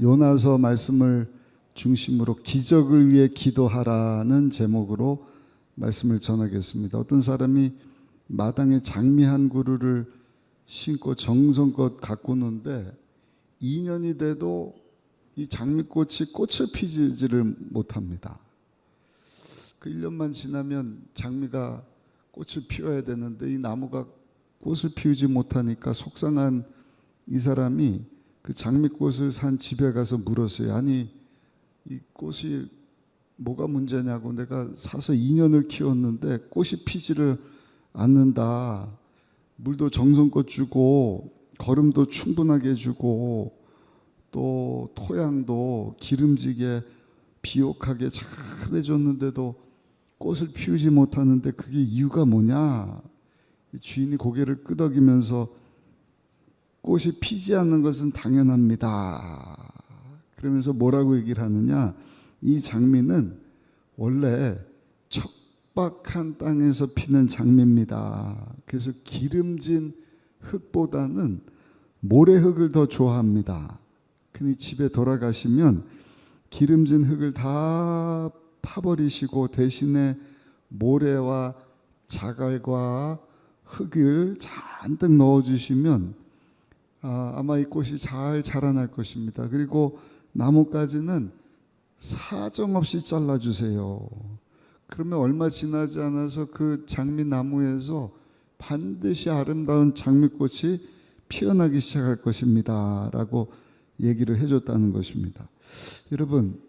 요나서 말씀을 중심으로 기적을 위해 기도하라는 제목으로 말씀을 전하겠습니다. 어떤 사람이 마당에 장미 한 그루를 심고 정성껏 가꾸는데 2년이 돼도 이 장미꽃이 꽃을 피지를 못합니다. 그 1년만 지나면 장미가 꽃을 피워야 되는데 이 나무가 꽃을 피우지 못하니까 속상한 이 사람이 그 장미꽃을 산 집에 가서 물었어요. 아니, 이 꽃이 뭐가 문제냐고, 내가 사서 2년을 키웠는데 꽃이 피지를 않는다. 물도 정성껏 주고 거름도 충분하게 주고 또 토양도 기름지게 비옥하게 잘 해줬는데도 꽃을 피우지 못하는데 그게 이유가 뭐냐? 주인이 고개를 끄덕이면서 꽃이 피지 않는 것은 당연합니다. 그러면서 뭐라고 얘기를 하느냐? 이 장미는 원래 척박한 땅에서 피는 장미입니다. 그래서 기름진 흙보다는 모래흙을 더 좋아합니다. 그니 집에 돌아가시면 기름진 흙을 다 파버리시고 대신에 모래와 자갈과 흙을 잔뜩 넣어주시면 아마 이 꽃이 잘 자라날 것입니다. 그리고 나뭇가지는 사정없이 잘라주세요. 그러면 얼마 지나지 않아서 그 장미나무에서 반드시 아름다운 장미꽃이 피어나기 시작할 것입니다 라고 얘기를 해줬다는 것입니다. 여러분,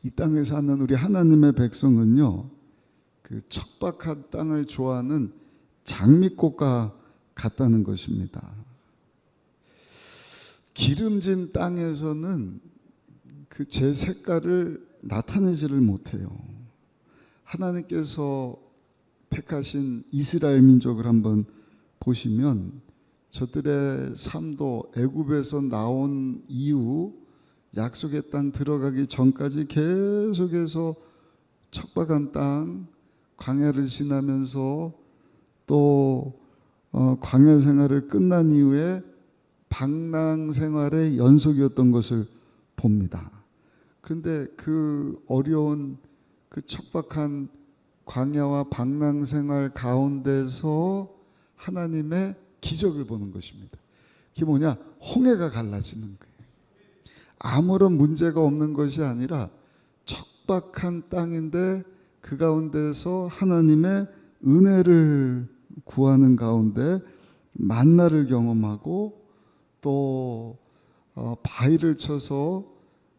이 땅에 사는 우리 하나님의 백성은요, 그 척박한 땅을 좋아하는 장미꽃과 같다는 것입니다. 기름진 땅에서는 그 제 색깔을 나타내지를 못해요. 하나님께서 택하신 이스라엘 민족을 한번 보시면 저들의 삶도 애굽에서 나온 이후 약속의 땅 들어가기 전까지 계속해서 척박한 땅, 광야를 지나면서 또 광야 생활을 끝난 이후에 방랑 생활의 연속이었던 것을 봅니다. 그런데 그 어려운 그 척박한 광야와 방랑 생활 가운데서 하나님의 기적을 보는 것입니다. 그게 뭐냐? 홍해가 갈라지는 거예요. 아무런 문제가 없는 것이 아니라 척박한 땅인데 그 가운데서 하나님의 은혜를 구하는 가운데 만나를 경험하고 또 바위를 쳐서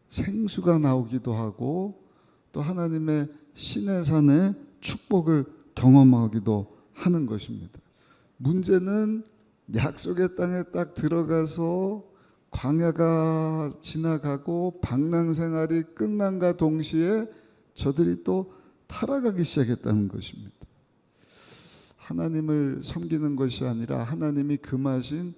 생수가 나오기도 하고 또 하나님의 시내산의 축복을 경험하기도 하는 것입니다. 문제는 약속의 땅에 딱 들어가서 광야가 지나가고 방랑 생활이 끝난과 동시에 저들이 또 타락하기 시작했다는 것입니다. 하나님을 섬기는 것이 아니라 하나님이 금하신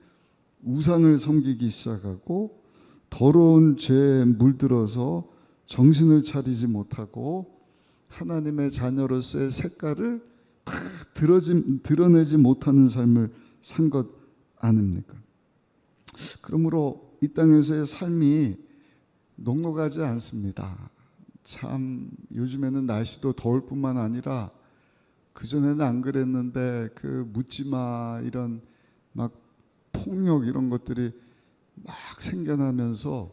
우상을 섬기기 시작하고 더러운 죄에 물들어서 정신을 차리지 못하고 하나님의 자녀로서의 색깔을 다 드러내지 못하는 삶을 산 것 아닙니까? 그러므로 이 땅에서의 삶이 녹록하지 않습니다. 참 요즘에는 날씨도 더울 뿐만 아니라 그전에는 안 그랬는데 그 묻지마 이런 막 폭력 이런 것들이 막 생겨나면서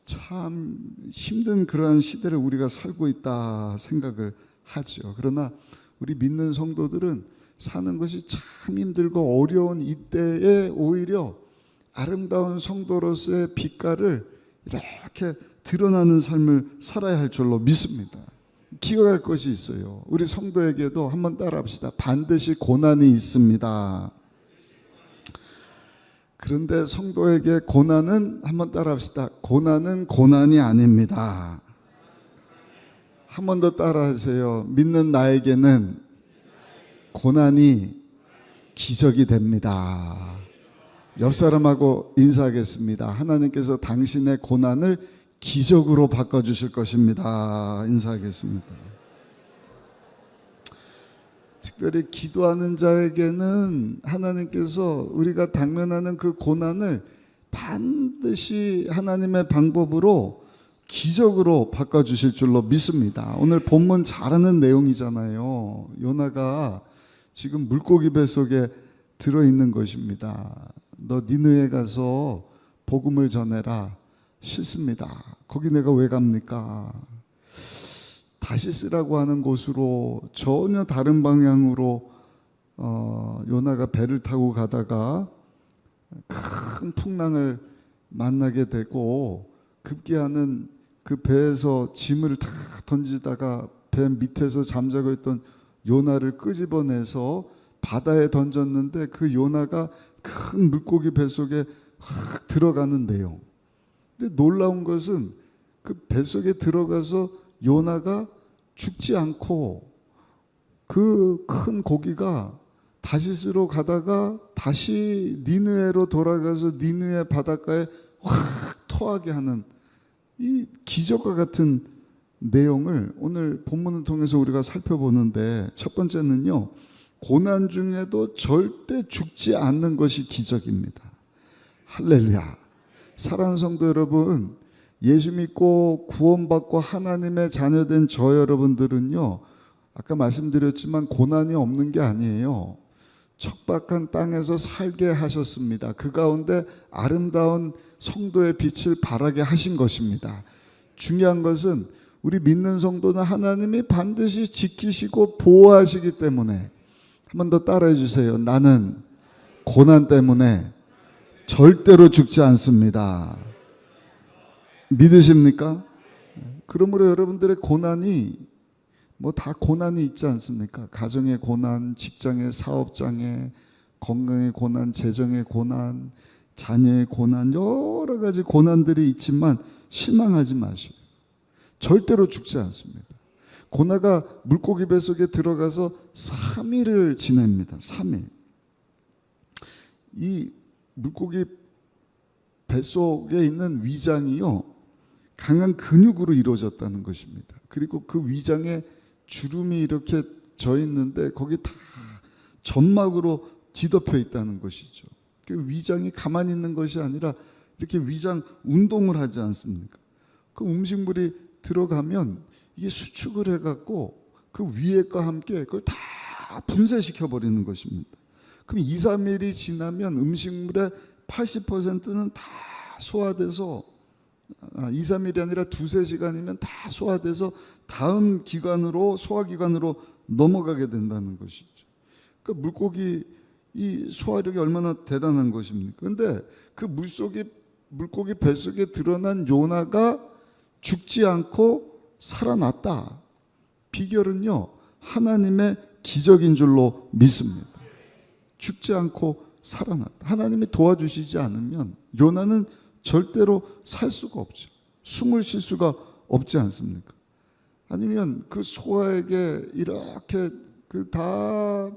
참 힘든 그러한 시대를 우리가 살고 있다 생각을 하죠. 그러나 우리 믿는 성도들은 사는 것이 참 힘들고 어려운 이때에 오히려 아름다운 성도로서의 빛깔을 이렇게 드러나는 삶을 살아야 할 줄로 믿습니다. 기억할 것이 있어요. 우리 성도에게도 한번 따라합시다. 반드시 고난이 있습니다. 그런데 성도에게 고난은 한번 따라합시다. 고난은 고난이 아닙니다. 한 번 더 따라하세요. 믿는 나에게는 고난이 기적이 됩니다. 옆 사람하고 인사하겠습니다. 하나님께서 당신의 고난을 기적으로 바꿔주실 것입니다. 인사하겠습니다. 특별히 기도하는 자에게는 하나님께서 우리가 당면하는 그 고난을 반드시 하나님의 방법으로 기적으로 바꿔주실 줄로 믿습니다. 오늘 본문 잘 아는 내용이잖아요. 요나가 지금 물고기 뱃속에 들어있는 것입니다. 너 니느웨 가서 복음을 전해라. 싫습니다. 거기 내가 왜 갑니까? 다시스라고 하는 곳으로 전혀 다른 방향으로 요나가 배를 타고 가다가 큰 풍랑을 만나게 되고, 급기야는 그 배에서 짐을 다 던지다가 배 밑에서 잠자고 있던 요나를 끄집어내서 바다에 던졌는데, 그 요나가 큰 물고기 뱃속에 확 들어가는 내용. 근데 놀라운 것은 그 뱃속에 들어가서 요나가 죽지 않고 그 큰 고기가 다시스로 가다가 다시 니느웨로 돌아가서 니느웨 바닷가에 확 토하게 하는 이 기적과 같은 내용을 오늘 본문을 통해서 우리가 살펴보는데, 첫 번째는요, 고난 중에도 절대 죽지 않는 것이 기적입니다. 할렐루야. 사랑하는 성도 여러분, 예수 믿고 구원받고 하나님의 자녀된 저 여러분들은요, 아까 말씀드렸지만 고난이 없는 게 아니에요. 척박한 땅에서 살게 하셨습니다. 그 가운데 아름다운 성도의 빛을 발하게 하신 것입니다. 중요한 것은 우리 믿는 성도는 하나님이 반드시 지키시고 보호하시기 때문에, 한 번 더 따라해 주세요. 나는 고난 때문에 절대로 죽지 않습니다. 믿으십니까? 그러므로 여러분들의 고난이 뭐 다 고난이 있지 않습니까? 가정의 고난, 직장의 사업장애, 건강의 고난, 재정의 고난, 자녀의 고난, 여러 가지 고난들이 있지만 실망하지 마시오. 절대로 죽지 않습니다. 고나가 물고기 뱃속에 들어가서 3일을 지냅니다. 3일. 이 물고기 뱃속에 있는 위장이요, 강한 근육으로 이루어졌다는 것입니다. 그리고 그 위장에 주름이 이렇게 져 있는데 거기 다 점막으로 뒤덮여 있다는 것이죠. 그 위장이 가만히 있는 것이 아니라 이렇게 위장 운동을 하지 않습니까? 그 음식물이 들어가면 이게 수축을 해갖고 그 위액과 함께 그걸 다 분쇄시켜 버리는 것입니다. 그럼 2, 3일이 지나면 음식물의 80%는 다 소화돼서 2, 3일이 아니라 2, 3시간이면 다 소화돼서 다음 기관으로, 소화기관으로 넘어가게 된다는 것이죠. 그러니까 물고기 이 소화력이 얼마나 대단한 것입니까? 그런데 그 물고기 뱃속에 드러난 요나가 죽지 않고 살아났다. 비결은요, 하나님의 기적인 줄로 믿습니다. 죽지 않고 살아났다. 하나님이 도와주시지 않으면 요나는 절대로 살 수가 없죠. 숨을 쉴 수가 없지 않습니까? 아니면 그 소화에게 이렇게 다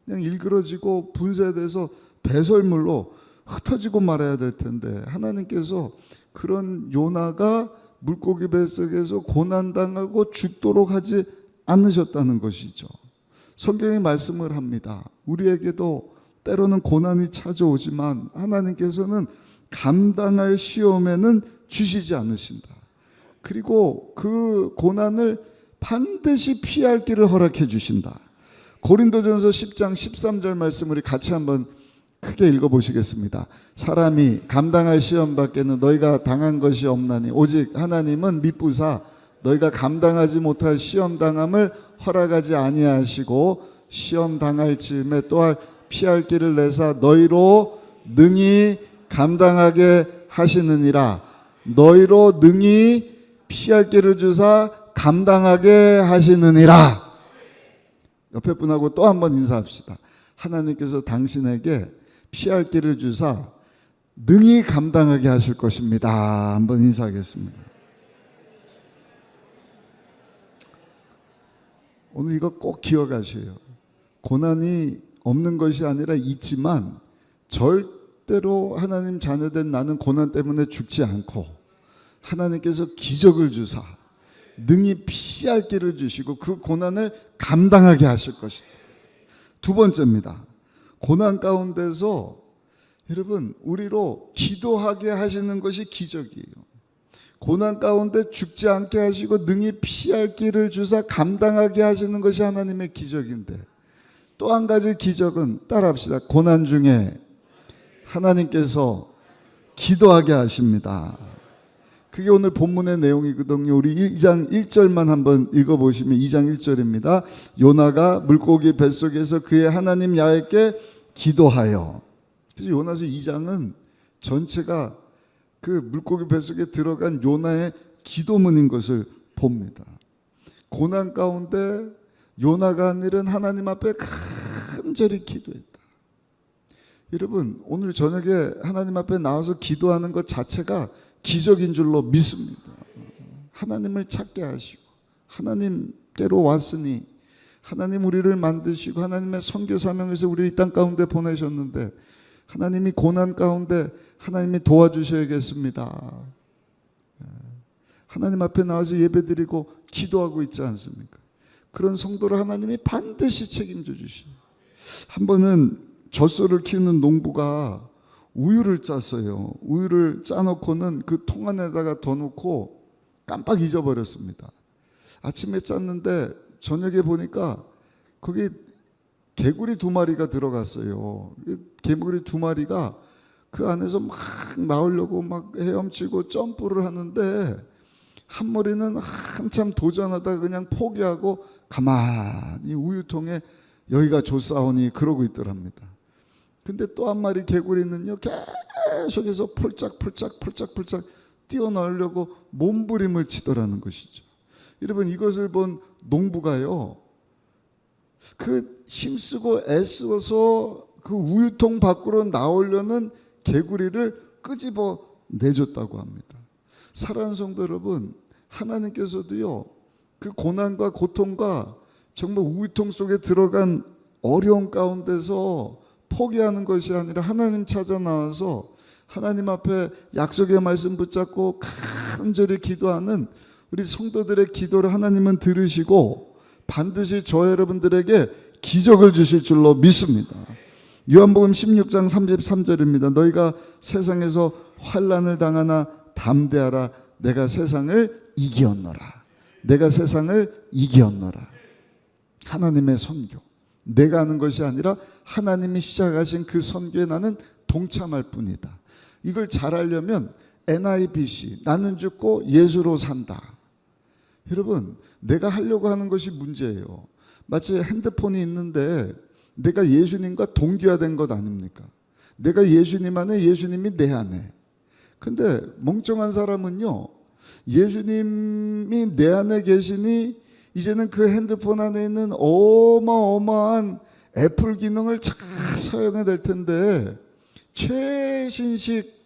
그냥 일그러지고 분쇄돼서 배설물로 흩어지고 말아야 될 텐데, 하나님께서 그런 요나가 물고기 뱃속에서 고난당하고 죽도록 하지 않으셨다는 것이죠. 성경이 말씀을 합니다. 우리에게도 때로는 고난이 찾아오지만 하나님께서는 감당할 시험에는 주시지 않으신다. 그리고 그 고난을 반드시 피할 길을 허락해 주신다. 고린도전서 10장 13절 말씀 우리 같이 한번 크게 읽어보시겠습니다. 사람이 감당할 시험 밖에는 너희가 당한 것이 없나니 오직 하나님은 미쁘사 너희가 감당하지 못할 시험 당함을 허락하지 아니하시고 시험 당할 즈음에 또한 피할 길을 내사 너희로 능히 감당하게 하시느니라. 너희로 능히 피할 길을 주사 감당하게 하시느니라. 옆에 분하고 또 한 번 인사합시다. 하나님께서 당신에게 피할 길을 주사 능히 감당하게 하실 것입니다. 한번 인사하겠습니다. 오늘 이거 꼭 기억하세요. 고난이 없는 것이 아니라 있지만 절대로 하나님 자녀된 나는 고난 때문에 죽지 않고 하나님께서 기적을 주사 능히 피할 길을 주시고 그 고난을 감당하게 하실 것이다. 두 번째입니다. 고난 가운데서 여러분, 우리로 기도하게 하시는 것이 기적이에요. 고난 가운데 죽지 않게 하시고 능히 피할 길을 주사 감당하게 하시는 것이 하나님의 기적인데, 또 한 가지 기적은 따라합시다. 고난 중에 하나님께서 기도하게 하십니다. 그게 오늘 본문의 내용이거든요. 우리 2장 1절만 한번 읽어보시면 2장 1절입니다. 요나가 물고기 뱃속에서 그의 하나님 야훼께 기도하여. 그래서 요나서 2장은 전체가 그 물고기 뱃속에 들어간 요나의 기도문인 것을 봅니다. 고난 가운데 요나가 한 일은 하나님 앞에 간절히 기도했다. 여러분, 오늘 저녁에 하나님 앞에 나와서 기도하는 것 자체가 기적인 줄로 믿습니다. 하나님을 찾게 하시고, 하나님께로 왔으니 하나님 우리를 만드시고 하나님의 선교 사명에서 우리를 이 땅 가운데 보내셨는데, 하나님이 고난 가운데 하나님이 도와주셔야겠습니다. 하나님 앞에 나와서 예배드리고 기도하고 있지 않습니까? 그런 성도를 하나님이 반드시 책임져 주시고, 한 번은 젖소를 키우는 농부가 우유를 짰어요. 우유를 짜놓고는 그 통 안에다가 더 놓고 깜빡 잊어버렸습니다. 아침에 짰는데 저녁에 보니까 거기 개구리 2마리가 들어갔어요. 개구리 2마리가 그 안에서 막 나오려고 막 헤엄치고 점프를 하는데, 한 마리는 한참 도전하다가 그냥 포기하고 가만히 우유통에 여기가 좋사오니 그러고 있더랍니다. 근데 또 한 마리 개구리는요, 계속해서 폴짝폴짝 뛰어나오려고 몸부림을 치더라는 것이죠. 여러분, 이것을 본 농부가요, 그 힘쓰고 애써서 그 우유통 밖으로 나오려는 개구리를 끄집어 내줬다고 합니다. 사랑하는 성도 여러분, 하나님께서도요, 그 고난과 고통과 정말 우유통 속에 들어간 어려운 가운데서 포기하는 것이 아니라 하나님 찾아 나와서 하나님 앞에 약속의 말씀 붙잡고 간절히 기도하는 우리 성도들의 기도를 하나님은 들으시고 반드시 저 여러분들에게 기적을 주실 줄로 믿습니다. 요한복음 16장 33절입니다. 너희가 세상에서 환난을 당하나 담대하라. 내가 세상을 이기었노라. 내가 세상을 이기었노라. 하나님의 선교, 내가 하는 것이 아니라 하나님이 시작하신 그 선교에 나는 동참할 뿐이다. 이걸 잘하려면 NIBC, 나는 죽고 예수로 산다. 여러분, 내가 하려고 하는 것이 문제예요. 마치 핸드폰이 있는데 내가 예수님과 동기화된 것 아닙니까? 내가 예수님 안에, 예수님이 내 안에. 근데 멍청한 사람은요, 예수님이 내 안에 계시니 이제는 그 핸드폰 안에 있는 어마어마한 애플 기능을 잘 사용해야 될 텐데, 최신식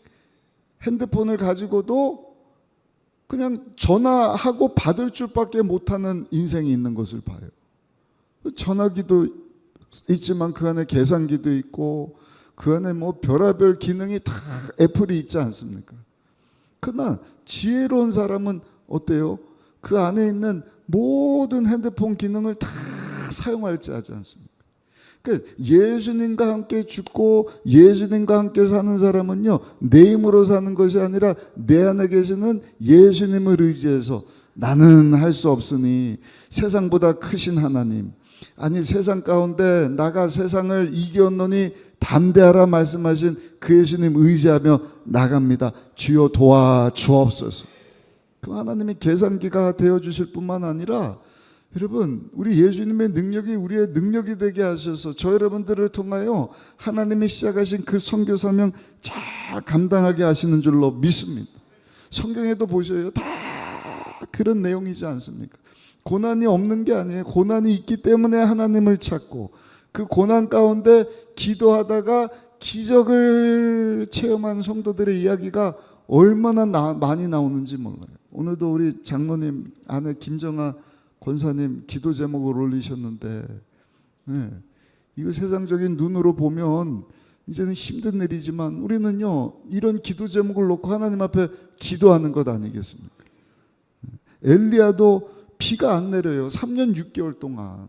핸드폰을 가지고도 그냥 전화하고 받을 줄밖에 못하는 인생이 있는 것을 봐요. 전화기도 있지만 그 안에 계산기도 있고 그 안에 뭐 별의별 기능이 다 애플이 있지 않습니까? 그러나 지혜로운 사람은 어때요? 그 안에 있는 모든 핸드폰 기능을 다 사용할지 하지 않습니까? 그러니까 예수님과 함께 죽고 예수님과 함께 사는 사람은요, 내 힘으로 사는 것이 아니라 내 안에 계시는 예수님을 의지해서 나는 할 수 없으니 세상보다 크신 하나님, 아니 세상 가운데 나가 세상을 이겼노니 담대하라 말씀하신 그 예수님 의지하며 나갑니다. 주여 도와주옵소서. 그 하나님이 계산기가 되어주실 뿐만 아니라 여러분, 우리 예수님의 능력이 우리의 능력이 되게 하셔서 저 여러분들을 통하여 하나님이 시작하신 그 선교 사명 잘 감당하게 하시는 줄로 믿습니다. 성경에도 보셔요. 다 그런 내용이지 않습니까? 고난이 없는 게 아니에요. 고난이 있기 때문에 하나님을 찾고 그 고난 가운데 기도하다가 기적을 체험한 성도들의 이야기가 얼마나 많이 나오는지 몰라요. 오늘도 우리 장로님 아내 김정아 권사님 기도 제목을 올리셨는데, 네, 이거 세상적인 눈으로 보면 이제는 힘든 일이지만 우리는요, 이런 기도 제목을 놓고 하나님 앞에 기도하는 것 아니겠습니까? 엘리야도 비가 안 내려요. 3년 6개월 동안.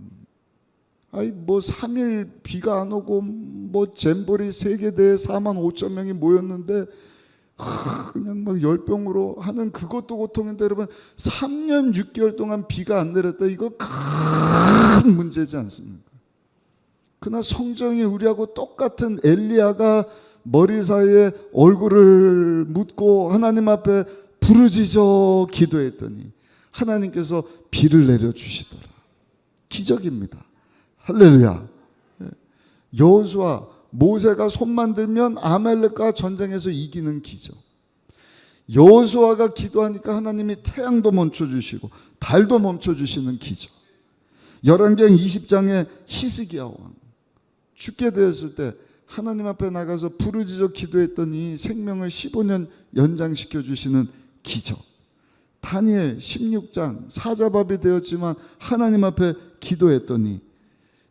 아이 뭐 3일 비가 안 오고 뭐 잼버리 세계대회 4만 5천 명이 모였는데 그냥 막 열병으로 하는 그것도 고통인데 여러분 3년 6개월 동안 비가 안 내렸다. 이거 큰 문제지 않습니까? 그러나 성정이 우리하고 똑같은 엘리야가 머리 사이에 얼굴을 묻고 하나님 앞에 부르짖어 기도했더니 하나님께서 비를 내려주시더라. 기적입니다. 할렐루야. 여호수아 모세가 손만 들면 아말렉과 전쟁에서 이기는 기적. 여호수아가 기도하니까 하나님이 태양도 멈춰주시고 달도 멈춰주시는 기적. 열왕기상 20장에 히스기야 왕 죽게 되었을 때 하나님 앞에 나가서 부르짖어 기도했더니 생명을 15년 연장시켜 주시는 기적. 다니엘 16장 사자밥이 되었지만 하나님 앞에 기도했더니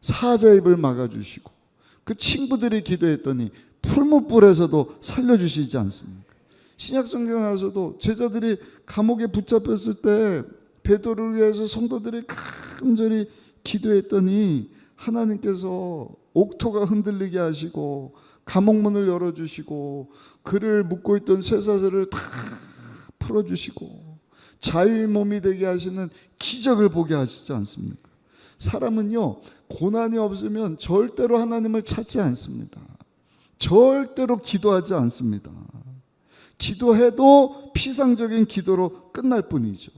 사자 입을 막아주시고 그 친구들이 기도했더니 풀무불에서도 살려주시지 않습니까? 신약성경에 와서도 제자들이 감옥에 붙잡혔을 때 베드로를 위해서 성도들이 간절히 기도했더니 하나님께서 옥토가 흔들리게 하시고 감옥문을 열어주시고 그를 묶고 있던 쇠사슬을 다 풀어주시고 자유의 몸이 되게 하시는 기적을 보게 하시지 않습니까? 사람은요 고난이 없으면 절대로 하나님을 찾지 않습니다. 절대로 기도하지 않습니다. 기도해도 피상적인 기도로 끝날 뿐이죠.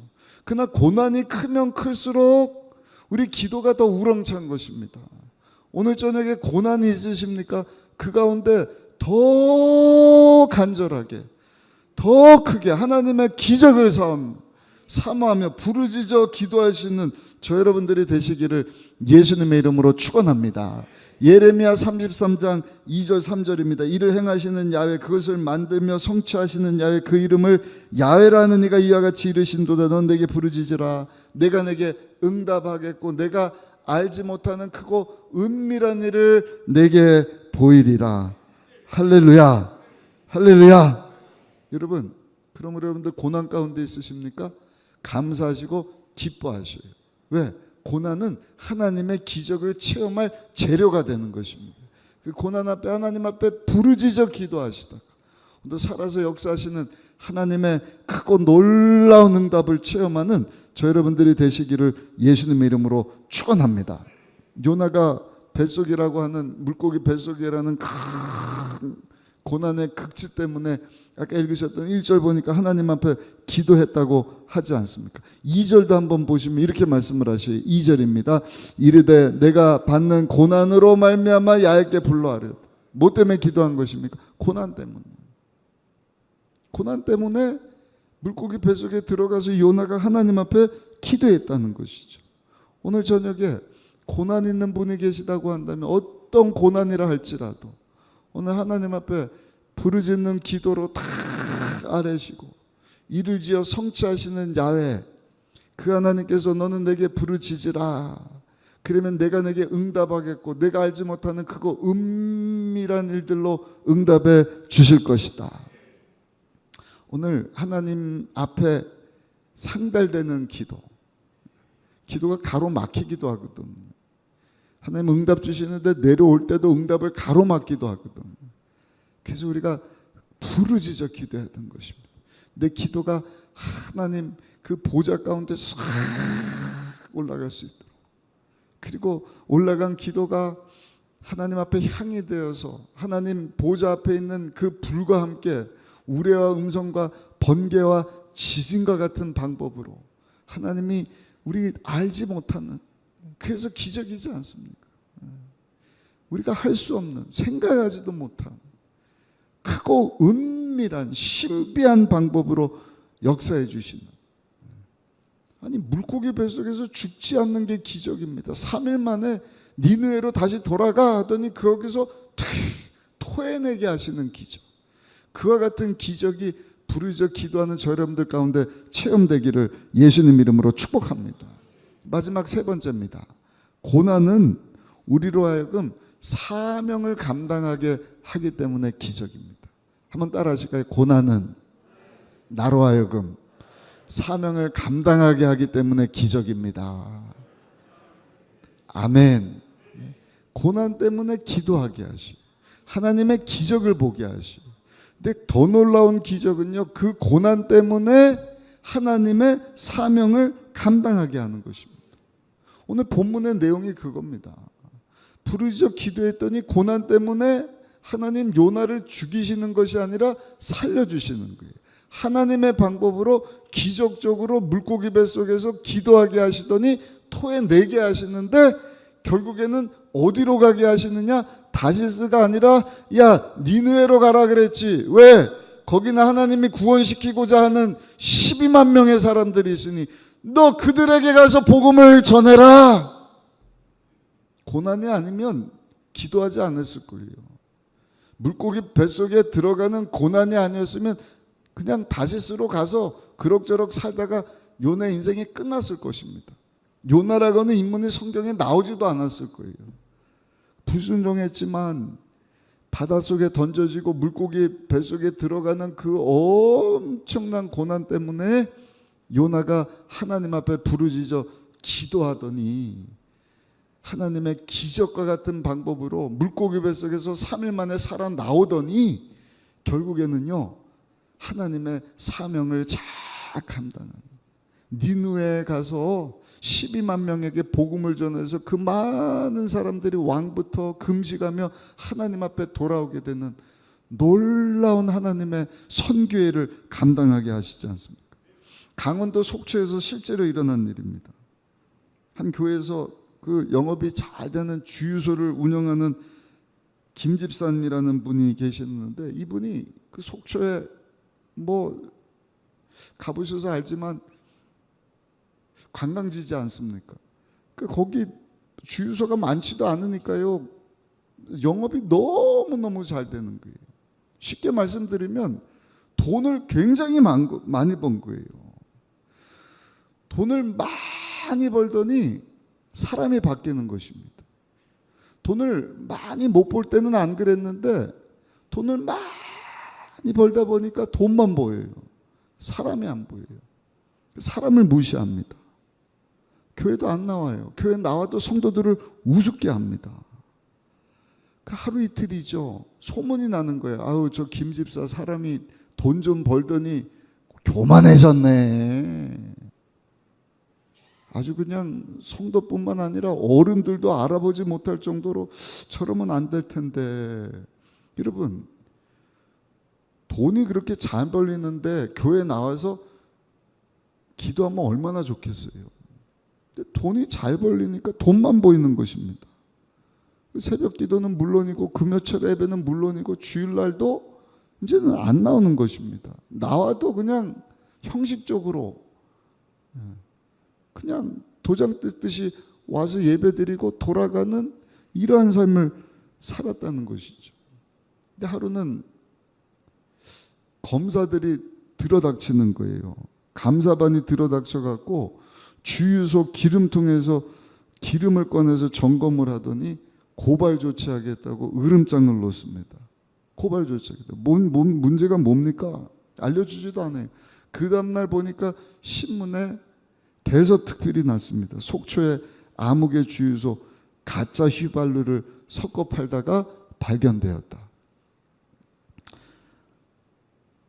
그러나 고난이 크면 클수록 우리 기도가 더 우렁찬 것입니다. 오늘 저녁에 고난이 있으십니까? 그 가운데 더 간절하게 더 크게 하나님의 기적을 사모하며 부르짖어 기도할 수 있는 저 여러분들이 되시기를 예수님의 이름으로 축원합니다. 예레미야 33장 2절 3절입니다. 이를 행하시는 야훼 그것을 만들며 성취하시는 야훼 그 이름을 야훼라는 이가 이와 같이 이르신도다. 넌 내게 부르짖으라 내가 내게 응답하겠고 내가 알지 못하는 크고 은밀한 일을 내게 보이리라. 할렐루야 할렐루야. 여러분 그럼 여러분들 고난 가운데 있으십니까? 감사하시고 기뻐하셔요. 왜? 고난은 하나님의 기적을 체험할 재료가 되는 것입니다. 그 고난 앞에 하나님 앞에 부르짖어 기도하시다가 또 살아서 역사하시는 하나님의 크고 놀라운 응답을 체험하는 저 여러분들이 되시기를 예수님의 이름으로 축원합니다. 요나가 뱃속이라고 하는 물고기 뱃속이라는 큰 고난의 극치 때문에 아까 읽으셨던 1절 보니까 하나님 앞에 기도했다고 하지 않습니까? 2절도 한번 보시면 이렇게 말씀을 하셔요. 2절입니다. 이르되 내가 받는 고난으로 말미암아 야훼께 불러하려. 뭐 때문에 기도한 것입니까? 고난 때문에. 고난 때문에 물고기 뱃속에 들어가서 요나가 하나님 앞에 기도했다는 것이죠. 오늘 저녁에 고난 있는 분이 계시다고 한다면 어떤 고난이라 할지라도 오늘 하나님 앞에 부르짖는 기도로 다 아뢰시고 이를 지어 성취하시는 야훼 그 하나님께서 너는 내게 부르짖으라 그러면 내가 내게 응답하겠고 내가 알지 못하는 크고 은밀한 일들로 응답해 주실 것이다. 오늘 하나님 앞에 상달되는 기도가 가로막히기도 하거든. 하나님 응답 주시는데 내려올 때도 응답을 가로막기도 하거든. 그래서 우리가 부르짖어 기도해야 되는 것입니다. 내 기도가 하나님 그 보좌 가운데 싹 올라갈 수 있도록 그리고 올라간 기도가 하나님 앞에 향이 되어서 하나님 보좌 앞에 있는 그 불과 함께 우레와 음성과 번개와 지진과 같은 방법으로 하나님이 우리 알지 못하는 그래서 기적이지 않습니까? 우리가 할 수 없는 생각하지도 못한 크고 은밀한 신비한 방법으로 역사해 주시는 아니 물고기 뱃속에서 죽지 않는 게 기적입니다. 3일 만에 니느웨로 다시 돌아가 하더니 거기서 토해내게 하시는 기적. 그와 같은 기적이 부르짖어 기도하는 저 여러분들 가운데 체험되기를 예수님 이름으로 축복합니다. 마지막 세 번째입니다. 고난은 우리로 하여금 사명을 감당하게 하기 때문에 기적입니다. 한번 따라 하실까요? 고난은 나로 하여금 사명을 감당하게 하기 때문에 기적입니다. 아멘. 고난 때문에 기도하게 하시고 하나님의 기적을 보게 하시고, 근데 더 놀라운 기적은요, 그 고난 때문에 하나님의 사명을 감당하게 하는 것입니다. 오늘 본문의 내용이 그겁니다. 부르짖어 기도했더니 고난 때문에 하나님 요나를 죽이시는 것이 아니라 살려주시는 거예요. 하나님의 방법으로 기적적으로 물고기 뱃속에서 기도하게 하시더니 토에 내게 하시는데, 결국에는 어디로 가게 하시느냐? 다시스가 아니라 야 니느웨로 가라 그랬지. 왜? 거기는 하나님이 구원시키고자 하는 12만 명의 사람들이 있으니 너 그들에게 가서 복음을 전해라. 고난이 아니면 기도하지 않았을 거예요. 물고기 뱃속에 들어가는 고난이 아니었으면 그냥 다시스로 가서 그럭저럭 살다가 요나 인생이 끝났을 것입니다. 요나라고 하는 인물이 성경에 나오지도 않았을 거예요. 불순종했지만 바닷속에 던져지고 물고기 뱃속에 들어가는 그 엄청난 고난 때문에 요나가 하나님 앞에 부르짖어 기도하더니 하나님의 기적과 같은 방법으로 물고기 뱃속에서 3일 만에 살아나오더니 결국에는요, 하나님의 사명을 잘 감당하는, 니느웨에 가서 12만 명에게 복음을 전해서 그 많은 사람들이 왕부터 금식하며 하나님 앞에 돌아오게 되는 놀라운 하나님의 선교회를 감당하게 하시지 않습니까? 강원도 속초에서 실제로 일어난 일입니다. 한 교회에서 그 영업이 잘 되는 주유소를 운영하는 김 집사님이라는 분이 계셨는데, 이분이 그 속초에 뭐 가보셔서 알지만 관광지지 않습니까? 거기 주유소가 많지도 않으니까요, 영업이 너무너무 잘 되는 거예요. 쉽게 말씀드리면 돈을 굉장히 많이 번 거예요. 돈을 많이 벌더니 사람이 바뀌는 것입니다. 돈을 많이 못 벌 때는 안 그랬는데 돈을 많이 벌다 보니까 돈만 보여요. 사람이 안 보여요. 사람을 무시합니다. 교회도 안 나와요. 교회 나와도 성도들을 우습게 합니다. 그 하루 이틀이죠. 소문이 나는 거예요. 아우, 저 김 집사 사람이 돈 좀 벌더니 교만해졌네. 아주 그냥 성도뿐만 아니라 어른들도 알아보지 못할 정도로 저러면 안 될 텐데. 여러분, 돈이 그렇게 잘 벌리는데 교회 나와서 기도하면 얼마나 좋겠어요. 근데 돈이 잘 벌리니까 돈만 보이는 것입니다. 새벽 기도는 물론이고 금요철 예배는 물론이고 주일날도 이제는 안 나오는 것입니다. 나와도 그냥 형식적으로 그냥 도장 뜯듯이 와서 예배드리고 돌아가는 이러한 삶을 살았다는 것이죠. 근데 하루는 검사들이 들어닥치는 거예요. 감사반이 들어닥쳐갖고 주유소 기름통에서 기름을 꺼내서 점검을 하더니 고발 조치하겠다고 으름장을 놓습니다. 고발 조치하겠다. 문제가 뭡니까? 알려주지도 않아요. 그 다음날 보니까 신문에 대서특필이 났습니다. 속초의 아무개 주유소 가짜 휘발유를 섞어 팔다가 발견되었다.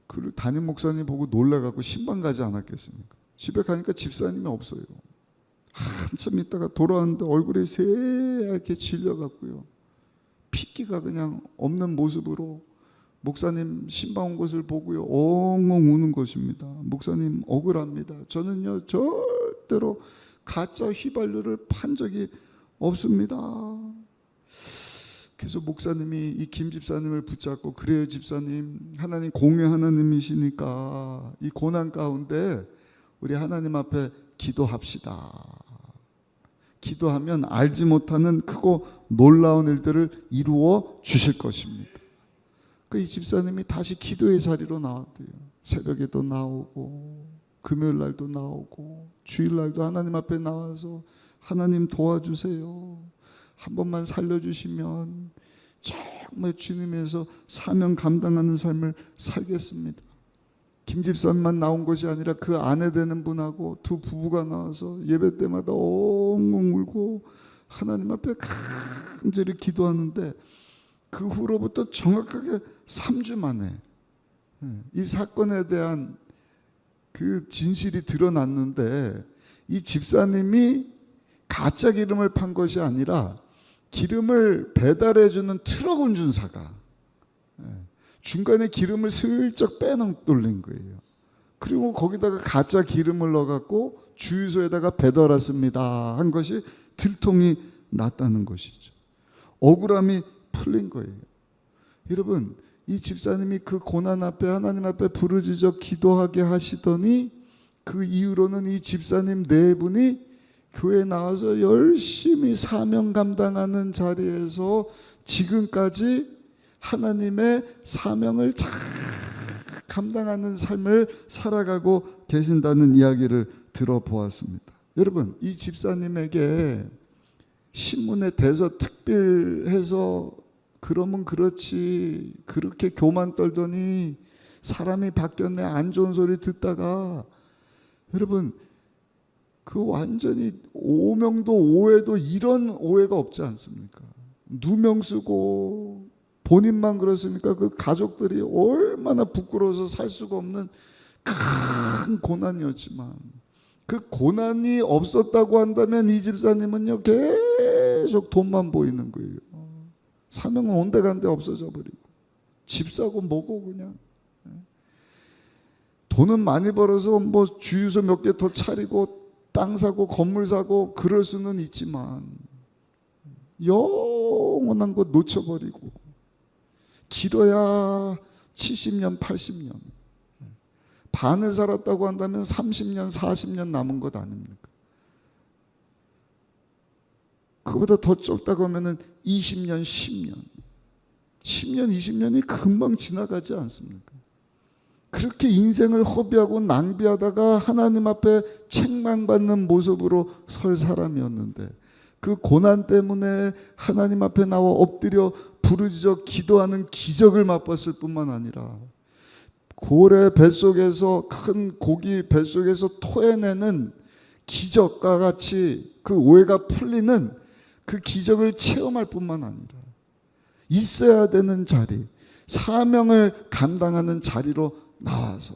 그 담임 목사님 보고 놀라갖고 신방 가지 않았겠습니까? 집에 가니까 집사님이 없어요. 한참 있다가 돌아왔는데 얼굴이 새하얗게 질려갖고요, 핏기가 그냥 없는 모습으로 목사님 신방 온 것을 보고요, 엉엉 우는 것입니다. 목사님 억울합니다. 저는요 절대로 가짜 휘발유를 판 적이 없습니다. 그래서 목사님이 이 김 집사님을 붙잡고, 그래요 집사님, 하나님 공의 하나님이시니까 이 고난 가운데 우리 하나님 앞에 기도합시다. 기도하면 알지 못하는 크고 놀라운 일들을 이루어 주실 것입니다. 이 집사님이 다시 기도의 자리로 나왔대요. 새벽에도 나오고 금요일 날도 나오고 주일 날도 하나님 앞에 나와서 하나님 도와주세요. 한 번만 살려주시면 정말 주님에서 사명 감당하는 삶을 살겠습니다. 김 집사님만 나온 것이 아니라 그 아내 되는 분하고 두 부부가 나와서 예배 때마다 엉엉 울고 하나님 앞에 간절히 기도하는데 그 후로부터 정확하게 3주 만에 이 사건에 대한 그 진실이 드러났는데, 이 집사님이 가짜 기름을 판 것이 아니라 기름을 배달해주는 트럭 운전사가 중간에 기름을 슬쩍 빼돌린 거예요. 그리고 거기다가 가짜 기름을 넣어갖고 주유소에다가 배달 왔습니다 한 것이 들통이 났다는 것이죠. 억울함이 풀린 거예요. 여러분, 이 집사님이 그 고난 앞에 하나님 앞에 부르짖어 기도하게 하시더니 그 이후로는 이 집사님 네 분이 교회에 나와서 열심히 사명 감당하는 자리에서 지금까지 하나님의 사명을 잘 감당하는 삶을 살아가고 계신다는 이야기를 들어보았습니다. 여러분, 이 집사님에게 신문에 대서특필해서 그러면 그렇지, 그렇게 교만 떨더니 사람이 바뀌었네, 안 좋은 소리 듣다가, 여러분 그 완전히 오명도 오해도 이런 오해가 없지 않습니까? 누명 쓰고 본인만 그렇습니까? 그 가족들이 얼마나 부끄러워서 살 수가 없는 큰 고난이었지만, 그 고난이 없었다고 한다면 이 집사님은요 계속 돈만 보이는 거예요. 사명은 온데간데 없어져 버리고, 집 사고 뭐고 그냥 돈은 많이 벌어서 뭐 주유소 몇 개 더 차리고 땅 사고 건물 사고 그럴 수는 있지만 영원한 것 놓쳐버리고, 길어야 70년 80년, 반을 살았다고 한다면 30년 40년 남은 것 아닙니까? 그보다 더 좁다고 하면 20년 10년 20년이 금방 지나가지 않습니까? 그렇게 인생을 허비하고 낭비하다가 하나님 앞에 책망받는 모습으로 설 사람이었는데, 그 고난 때문에 하나님 앞에 나와 엎드려 부르짖어 기도하는 기적을 맛봤을 뿐만 아니라 고래 뱃속에서, 큰 고기 뱃속에서 토해내는 기적과 같이 그 오해가 풀리는 그 기적을 체험할 뿐만 아니라 있어야 되는 자리, 사명을 감당하는 자리로 나와서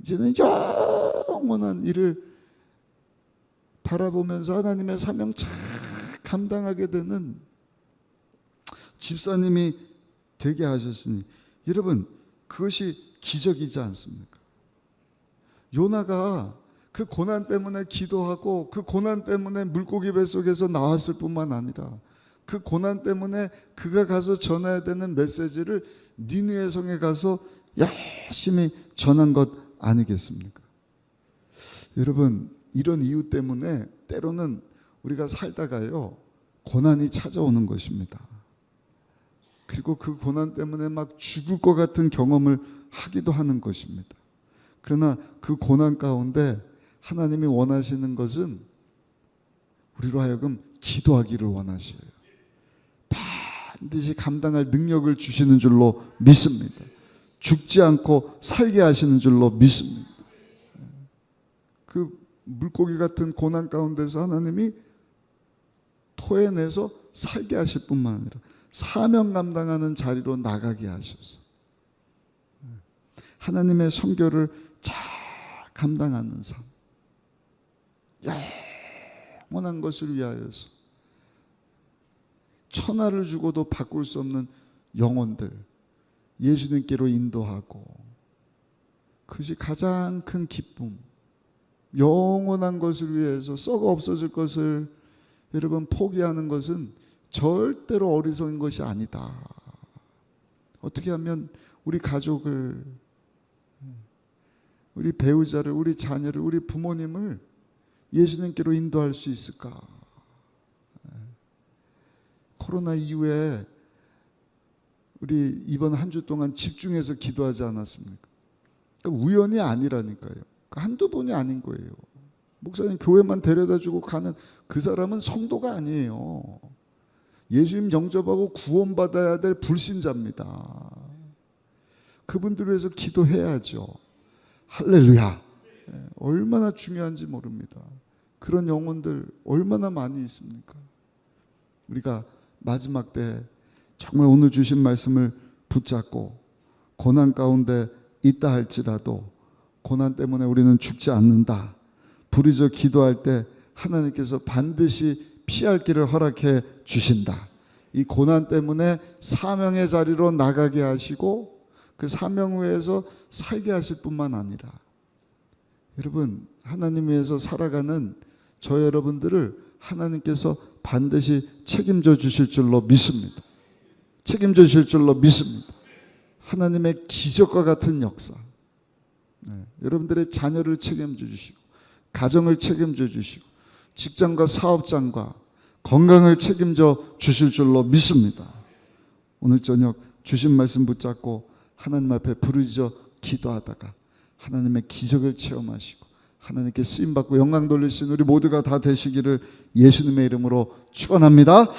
이제는 영원한 일을 바라보면서 하나님의 사명 잘 감당하게 되는 집사님이 되게 하셨으니, 여러분 그것이 기적이지 않습니까? 요나가 그 고난 때문에 기도하고 그 고난 때문에 물고기 뱃속에서 나왔을 뿐만 아니라 그 고난 때문에 그가 가서 전해야 되는 메시지를 니느웨 성에 가서 열심히 전한 것 아니겠습니까? 여러분, 이런 이유 때문에 때로는 우리가 살다가요 고난이 찾아오는 것입니다. 그리고 그 고난 때문에 막 죽을 것 같은 경험을 하기도 하는 것입니다. 그러나 그 고난 가운데 하나님이 원하시는 것은 우리로 하여금 기도하기를 원하셔요. 반드시 감당할 능력을 주시는 줄로 믿습니다. 죽지 않고 살게 하시는 줄로 믿습니다. 그 물고기 같은 고난 가운데서 하나님이 토해내서 살게 하실 뿐만 아니라 사명 감당하는 자리로 나가게 하셔서 하나님의 선교를 잘 감당하는 삶, 영원한 것을 위하여서 천하를 주고도 바꿀 수 없는 영혼들 예수님께로 인도하고, 그것이 가장 큰 기쁨, 영원한 것을 위해서 썩어 없어질 것을 여러분 포기하는 것은 절대로 어리석은 것이 아니다. 어떻게 하면 우리 가족을, 우리 배우자를, 우리 자녀를, 우리 부모님을 예수님께로 인도할 수 있을까? 코로나 이후에 우리 이번 한 주 동안 집중해서 기도하지 않았습니까? 그러니까 우연이 아니라니까요. 한두 번이 아닌 거예요. 목사님 교회만 데려다주고 가는 그 사람은 성도가 아니에요. 예수님 영접하고 구원받아야 될 불신자입니다. 그분들을 위해서 기도해야죠. 할렐루야. 얼마나 중요한지 모릅니다. 그런 영혼들 얼마나 많이 있습니까? 우리가 마지막 때 정말 오늘 주신 말씀을 붙잡고 고난 가운데 있다 할지라도 고난 때문에 우리는 죽지 않는다. 부르짖어 기도할 때 하나님께서 반드시 피할 길을 허락해 주신다. 이 고난 때문에 사명의 자리로 나가게 하시고 그 사명 위에서 살게 하실 뿐만 아니라 여러분 하나님 위해서 살아가는 저 여러분들을 하나님께서 반드시 책임져 주실 줄로 믿습니다. 책임져 주실 줄로 믿습니다. 하나님의 기적과 같은 역사. 여러분들의 자녀를 책임져 주시고 가정을 책임져 주시고 직장과 사업장과 건강을 책임져 주실 줄로 믿습니다. 오늘 저녁 주신 말씀 붙잡고 하나님 앞에 부르짖어 기도하다가 하나님의 기적을 체험하시고 하나님께 쓰임받고 영광 돌리신 우리 모두가 다 되시기를 예수님의 이름으로 축원합니다.